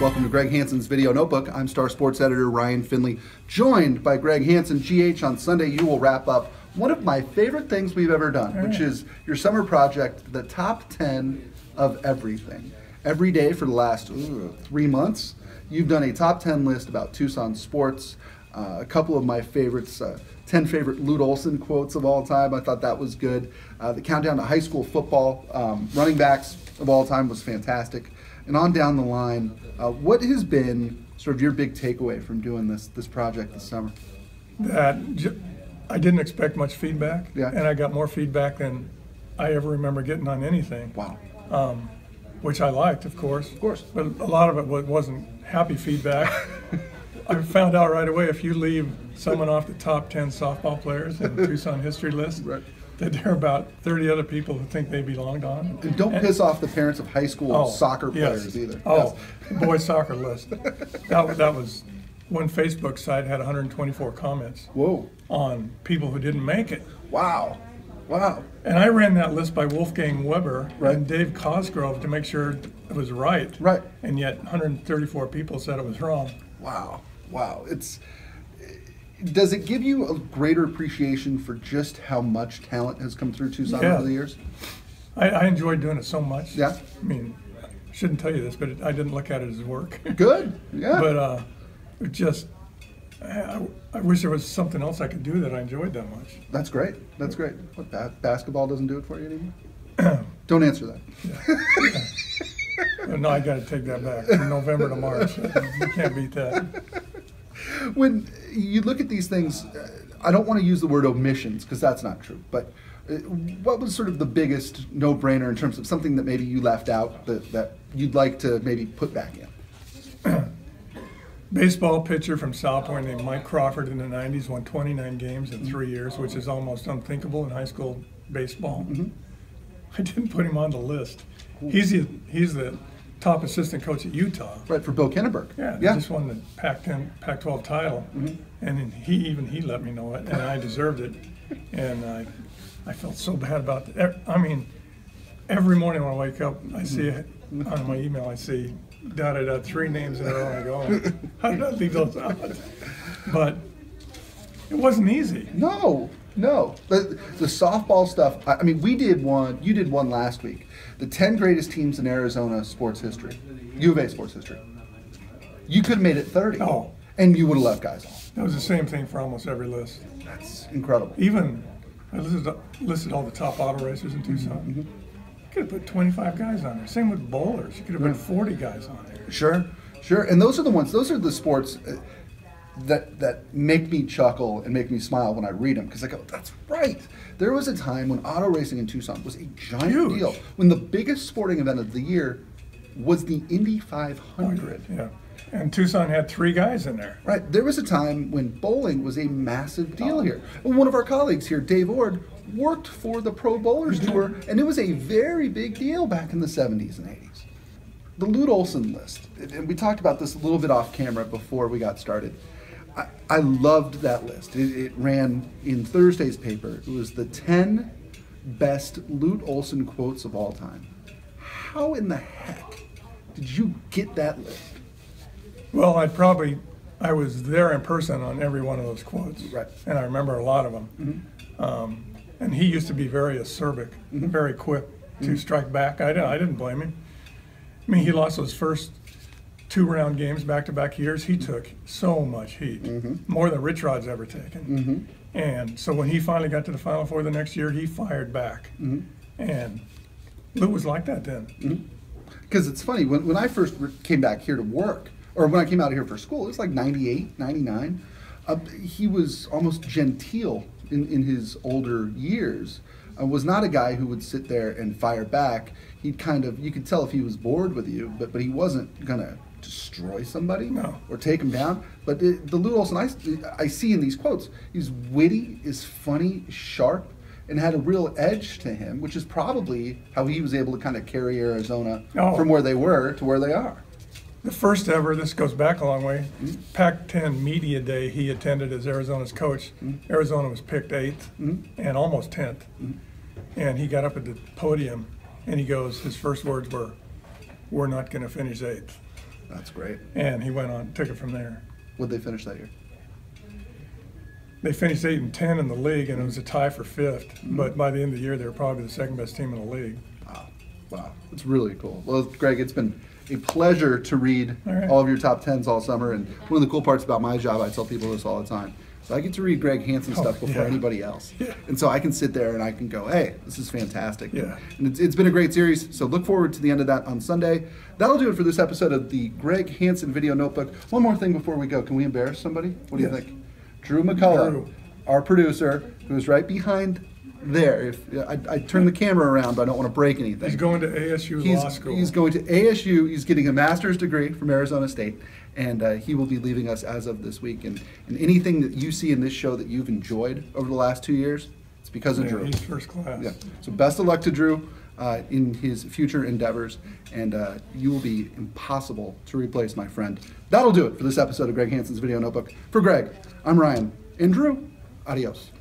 Welcome to Greg Hansen's Video Notebook. I'm Star Sports Editor Ryan Finley, joined by Greg Hansen. GH, on Sunday you will wrap up one of my favorite things we've ever done, which is your summer project, the top 10 of everything. Every day for the last 3 months, you've done a top 10 list about Tucson sports. A couple of my favorites, 10 favorite Lute Olson quotes of all time. I thought that was good. The countdown to high school football, running backs of all time was fantastic. And on down the line, what has been sort of your big takeaway from doing this project this summer? That I didn't expect much feedback, and I got more feedback than I ever remember getting on anything. Wow. Which I liked, of course. Of course. But a lot of it wasn't happy feedback. I found out right away, if you leave someone off the top 10 softball players in the Tucson history list, right, that there are about 30 other people who think they belonged on. And don't piss off the parents of high school soccer players either. Oh, yes. Boys soccer list. That was one Facebook site had 124 comments. Whoa. On people who didn't make it. Wow. Wow. And I ran that list by Wolfgang Weber and Dave Cosgrove to make sure it was right. Right. And yet 134 people said it was wrong. Wow. Wow. Does it give you a greater appreciation for just how much talent has come through Tucson over the years? I enjoyed doing it so much. Yeah. I mean, I shouldn't tell you this, but I didn't look at it as work. Good. Yeah. But it just, I wish there was something else I could do that I enjoyed that much. That's great. That's great. What, basketball doesn't do it for you anymore? Don't answer that. Yeah. No, I got to take that back. From November to March. You can't beat that. When you look at these things, I don't want to use the word omissions because that's not true, but what was sort of the biggest no-brainer in terms of something that maybe you left out that you'd like to maybe put back in? Baseball pitcher from South Point named Mike Crawford in the 90s won 29 games in 3 years, which is almost unthinkable in high school baseball. I didn't put him on the list. He's the top assistant coach at Utah. Right, for Bill Kenneberg. Yeah, he just won the Pac-10, Pac-12 title, and he let me know it, and I deserved it, and I felt so bad about that. I mean, every morning when I wake up, I see it on my email. I see da 3 names in a row, and I go, how did I leave those out? But it wasn't easy. No. The softball stuff, I mean, we did one, you did one last week. The 10 greatest teams in Arizona sports history, U of A sports history. You could have made it 30. Oh. And you would have left guys off. That was the same thing for almost every list. That's incredible. Even, I listed all the top auto racers in Tucson. You could have put 25 guys on there. Same with bowlers. You could have put 40 guys on there. Sure. And those are the sports that make me chuckle and make me smile when I read them, because I go, that's right. There was a time when auto racing in Tucson was a giant deal, when the biggest sporting event of the year was the Indy 500. Yeah, and Tucson had 3 guys in there. Right. There was a time when bowling was a massive deal here. One of our colleagues here, Dave Ord, worked for the Pro Bowlers Tour, and it was a very big deal back in the 70s and 80s. The Lute Olson list, and we talked about this a little bit off camera before we got started. I loved that list. It ran in Thursday's paper. It was the 10 best Lute Olson quotes of all time. How in the heck did you get that list? Well, I was there in person on every one of those quotes. Right. And I remember a lot of them. And he used to be very acerbic, very quick to strike back. I didn't blame him. I mean, he lost those first 2-round games back-to-back years. He took so much heat, more than Rich Rod's ever taken. And so when he finally got to the Final Four the next year, he fired back. And Lute was like that then. Because it's funny, when I first came back here to work, or when I came out here for school, it was like 98, 99. He was almost genteel in his older years. Was not a guy who would sit there and fire back. He'd kind of, you could tell if he was bored with you, but he wasn't going to destroy somebody or take him down. But the Lute Olson I see in these quotes, he's witty, is funny, sharp, and had a real edge to him, which is probably how he was able to kind of carry Arizona from where they were to where they are. The first ever, this goes back a long way, Pac-10 Media Day he attended as Arizona's coach. Arizona was picked 8th and almost 10th. And he got up at the podium and he goes, his first words were, "We're not going to finish 8th." That's great. And he went on, took it from there. Would they finish that year? They finished 8-10 in the league, and it was a tie for 5th. But by the end of the year, they were probably the second best team in the league. Wow, it's really cool. Well, Greg, it's been a pleasure to read right. all of your top 10s all summer. And one of the cool parts about my job, I tell people this all the time. So I get to read Greg Hansen stuff before anybody else. Yeah. And so I can sit there and I can go, hey, this is fantastic. Yeah. And it's been a great series. So look forward to the end of that on Sunday. That'll do it for this episode of the Greg Hansen Video Notebook. One more thing before we go. Can we embarrass somebody? What do you think? Drew McCullough, our producer, who's right behind there. If I turn the camera around, but I don't want to break anything. He's going to ASU Law School. He's going to ASU. He's getting a master's degree from Arizona State, and he will be leaving us as of this week. And anything that you see in this show that you've enjoyed over the last 2 years, it's because of Drew. He's first class. Yeah. So best of luck to Drew in his future endeavors, and you will be impossible to replace, my friend. That'll do it for this episode of Greg Hansen's Video Notebook. For Greg, I'm Ryan. And Drew, adios.